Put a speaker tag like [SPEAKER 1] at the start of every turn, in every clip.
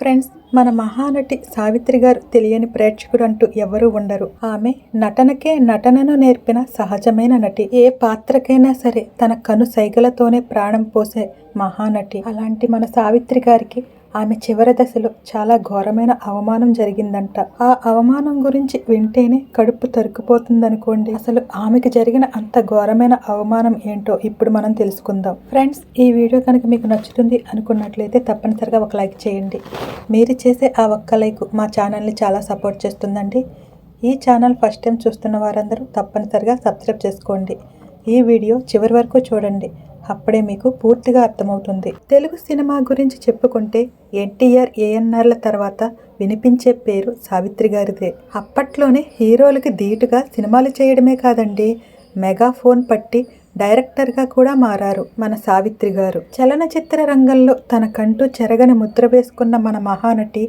[SPEAKER 1] Friends, మన మహానటి సావిత్రి గారు తెలియని ప్రేక్షకుడు అంటూ ఎవరూ ఉండరు. ఆమె నటనను నేర్పిన సహజమైన నటి. ఏ పాత్రకైనా సరే తన కను సైగలతోనే ప్రాణం పోసే మహానటి. అలాంటి మన సావిత్రి గారికి ఆమె చివరి దశలో చాలా ఘోరమైన అవమానం జరిగిందంట. ఆ అవమానం గురించి వింటేనే కడుపు తరుక్కుపోతుందనుకోండి. అసలు ఆమెకి జరిగిన అంత ఘోరమైన అవమానం ఏంటో ఇప్పుడు మనం తెలుసుకుందాం. ఫ్రెండ్స్, ఈ వీడియో కనుక మీకు నచ్చుతుంది అనుకున్నట్లయితే తప్పనిసరిగా ఒక లైక్ చేయండి. మీరు చేసే ఆ ఒక్క లైక్ మా ఛానల్ని చాలా సపోర్ట్ చేస్తుందండి. ఈ ఛానల్ ఫస్ట్ టైం చూస్తున్న వారందరూ తప్పనిసరిగా సబ్స్క్రైబ్ చేసుకోండి. ఈ వీడియో చివరి వరకు చూడండి, అప్పుడే మీకు పూర్తిగా అర్థమవుతుంది. తెలుగు సినిమా గురించి చెప్పుకుంటే ఎన్టీఆర్, ఏఎన్ఆర్ల తర్వాత వినిపించే పేరు సావిత్రి గారిదే. అప్పట్లోనే హీరోలకి ధీటుగా సినిమాలు చేయడమే కాదండి, మెగాఫోన్ పట్టి డైరెక్టర్గా కూడా మారారు మన సావిత్రి గారు. చలనచిత్ర రంగంలో తనకంటూ చెరగని ముద్ర వేసుకున్న మన మహానటి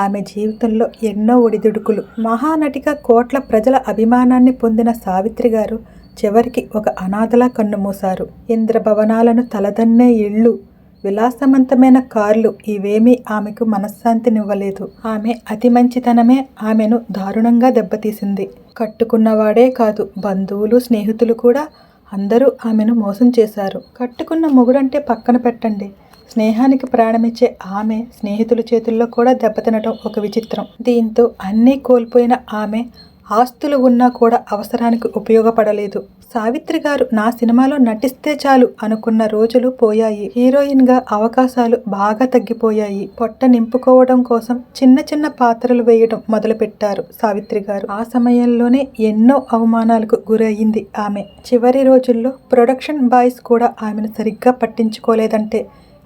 [SPEAKER 1] ఆమె జీవితంలో ఎన్నో ఒడిదుడుకులు. మహానటిగా కోట్ల ప్రజల అభిమానాన్ని పొందిన సావిత్రి గారు చివరికి ఒక అనాథలా కన్నుమూశారు. ఇంద్రభవనాలను తలదన్నే ఇళ్ళు, విలాసవంతమైన కార్లు ఇవేమీ ఆమెకు మనశ్శాంతినివ్వలేదు. ఆమె అతి మంచితనమే ఆమెను దారుణంగా దెబ్బతీసింది. కట్టుకున్నవాడే కాదు, బంధువులు, స్నేహితులు కూడా అందరూ ఆమెను మోసం చేశారు. కట్టుకున్న మొగుడంటే పక్కన పెట్టండి, స్నేహానికి ప్రాణమిచ్చే ఆమె స్నేహితుల చేతుల్లో కూడా దెబ్బతినటం ఒక విచిత్రం. దీంతో అన్నీ కోల్పోయిన ఆమె ఆస్తులు ఉన్నా కూడా అవసరానికి ఉపయోగపడలేదు. సావిత్రి గారు నా సినిమాలో నటిస్తే చాలు అనుకున్న రోజులు పోయాయి. హీరోయిన్గా అవకాశాలు బాగా తగ్గిపోయాయి. పొట్ట నింపుకోవడం కోసం చిన్న చిన్న పాత్రలు వేయడం మొదలుపెట్టారు సావిత్రి గారు. ఆ సమయంలోనే ఎన్నో అవమానాలకు గురయ్యింది ఆమె. చివరి రోజుల్లో ప్రొడక్షన్ బాయ్స్ కూడా ఆమెను సరిగ్గా పట్టించుకోలేదంటే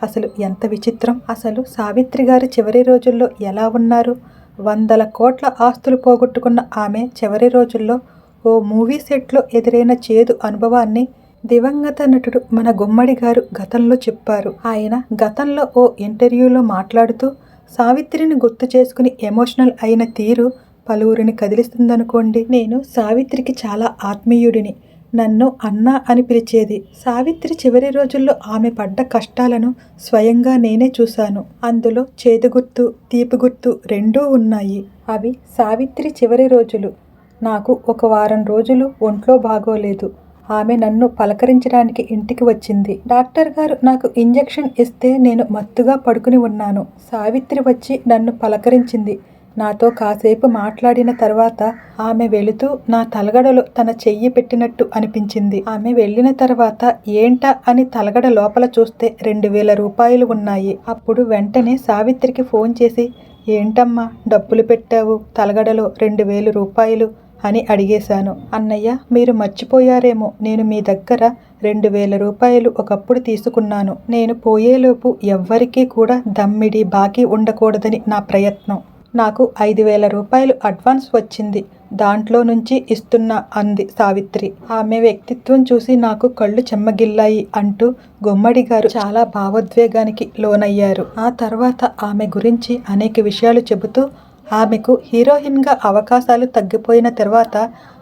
[SPEAKER 1] అసలు ఎంత విచిత్రం. అసలు సావిత్రి గారు చివరి రోజుల్లో ఎలా ఉన్నారు? 100 కోట్ల ఆస్తులు పోగొట్టుకున్న ఆమె చివరి రోజుల్లో ఓ మూవీ సెట్లో ఎదురైన చేదు అనుభవాన్ని దివంగత నటుడు మన గుమ్మడి గారు గతంలో చెప్పారు. ఆయన గతంలో ఓ ఇంటర్వ్యూలో మాట్లాడుతూ సావిత్రిని గుర్తు చేసుకుని ఎమోషనల్ అయిన తీరు పలువురిని కదిలిస్తుందనుకోండి. నేను సావిత్రికి చాలా ఆత్మీయుడిని, నన్ను అన్నా అని పిలిచేది. సావిత్రి చివరి రోజుల్లో ఆమె పడ్డ కష్టాలను స్వయంగా నేనే చూశాను. అందులో చేదు గుర్తు, తీపి గుర్తు రెండూ ఉన్నాయి. అవి సావిత్రి చివరి రోజులు. నాకు ఒక వారం రోజులు ఒంట్లో బాగోలేదు. ఆమె నన్ను పలకరించడానికి ఇంటికి వచ్చింది. డాక్టర్ గారు నాకు ఇంజెక్షన్ ఇస్తే నేను మత్తుగా పడుకుని ఉన్నాను. సావిత్రి వచ్చి నన్ను పలకరించింది. నాతో కాసేపు మాట్లాడిన తర్వాత ఆమె వెళుతూ నా తలగడలో తన చెయ్యి పెట్టినట్టు అనిపించింది. ఆమె వెళ్ళిన తర్వాత ఏంటా అని తలగడ లోపల చూస్తే 2000 రూపాయలు ఉన్నాయి. అప్పుడు వెంటనే సావిత్రికి ఫోన్ చేసి, ఏంటమ్మా డబ్బులు పెట్టావు తలగడలో 2000 రూపాయలు అని అడిగేశాను. అన్నయ్య, మీరు మర్చిపోయారేమో, నేను మీ దగ్గర 2000 రూపాయలు ఒకప్పుడు తీసుకున్నాను. నేను పోయేలోపు ఎవ్వరికీ కూడా దమ్మిడి బాకీ ఉండకూడదని నా ప్రయత్నం. నాకు 5000 రూపాయలు అడ్వాన్స్ వచ్చింది, దాంట్లో నుంచి ఇస్తున్నా అంది సావిత్రి. ఆమె వ్యక్తిత్వం చూసి నాకు కళ్ళు చెమ్మగిల్లాయి అంటూ గుమ్మడి గారు చాలా భావోద్వేగానికి లోనయ్యారు. ఆ తర్వాత ఆమె గురించి అనేక విషయాలు చెబుతూ ఆమెకు హీరోయిన్గా అవకాశాలు తగ్గిపోయిన తర్వాత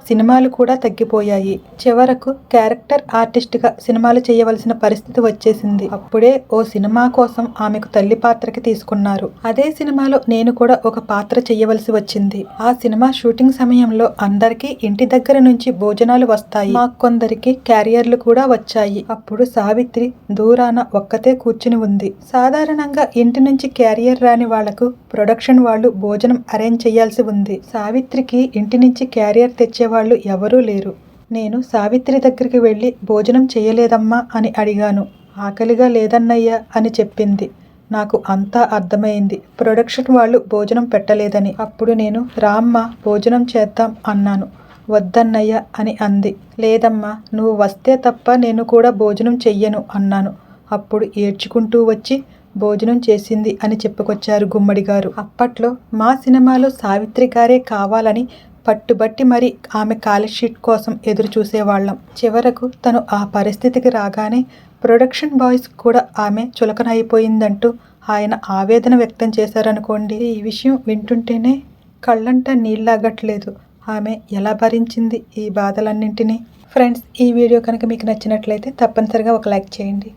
[SPEAKER 1] సినిమాలు కూడా తగ్గిపోయాయి. చివరకు క్యారెక్టర్ ఆర్టిస్ట్గా సినిమాలు చేయవలసిన పరిస్థితి వచ్చేసింది. అప్పుడే ఓ సినిమా కోసం ఆమెకు తల్లి పాత్రకి తీసుకున్నారు. అదే సినిమాలో నేను కూడా ఒక పాత్ర చేయవలసి వచ్చింది. ఆ సినిమా షూటింగ్ సమయంలో అందరికీ ఇంటి దగ్గర నుంచి భోజనాలు వస్తాయి. మాకు కొందరికి క్యారియర్లు కూడా వచ్చాయి. అప్పుడు సావిత్రి దూరాన ఒక్కతే కూర్చుని ఉంది. సాధారణంగా ఇంటి నుంచి క్యారియర్ రాని వాళ్లకు ప్రొడక్షన్ వాళ్ళు భోజనం అరేంజ్ చేయాల్సి ఉంది. సావిత్రికి ఇంటి నుంచి క్యారియర్ తెచ్చే వాళ్ళు ఎవరూ లేరు. నేను సావిత్రి దగ్గరికి వెళ్ళి భోజనం చేయలేదమ్మా అని అడిగాను. ఆకలిగా లేదన్నయ్యా అని చెప్పింది. నాకు అంతా అర్థమైంది, ప్రొడక్షన్ వాళ్ళు భోజనం పెట్టలేదని. అప్పుడు నేను రామ్మ భోజనం చేద్దాం అన్నాను. వద్దన్నయ్య అని అంది. లేదమ్మా, నువ్వు వస్తే తప్ప నేను కూడా భోజనం చెయ్యను అన్నాను. అప్పుడు ఏడ్చుకుంటూ వచ్చి భోజనం చేసింది అని చెప్పుకొచ్చారు గుమ్మడి గారు. అప్పట్లో మా సినిమాలో సావిత్రి గారే కావాలని పట్టుబట్టి మరి ఆమె కాల్షీట్ కోసం ఎదురు చూసేవాళ్ళం. చివరకు తను ఆ పరిస్థితికి రాగానే ప్రొడక్షన్ బాయ్స్ కూడా ఆమె చులకన అయిపోయిందంటూ ఆయన ఆవేదన వ్యక్తం చేశారనుకోండి. ఈ విషయం వింటుంటేనే కళ్ళంట నీళ్ళాగట్లేదు. ఆమె ఎలా భరించింది ఈ బాధలన్నింటినీ. ఫ్రెండ్స్, ఈ వీడియో కనుక మీకు నచ్చినట్లయితే తప్పనిసరిగా ఒక లైక్ చేయండి.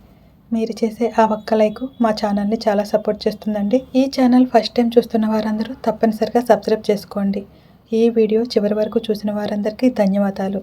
[SPEAKER 1] మీరు చేసే ఆ ఒక్క లైక్ మా ఛానల్ని చాలా సపోర్ట్ చేస్తుందండి. ఈ ఛానల్ ఫస్ట్ టైం చూస్తున్న వారందరూ తప్పనిసరిగా సబ్స్క్రైబ్ చేసుకోండి. ఈ వీడియో చివరి వరకు చూసిన వారందరికీ ధన్యవాదాలు.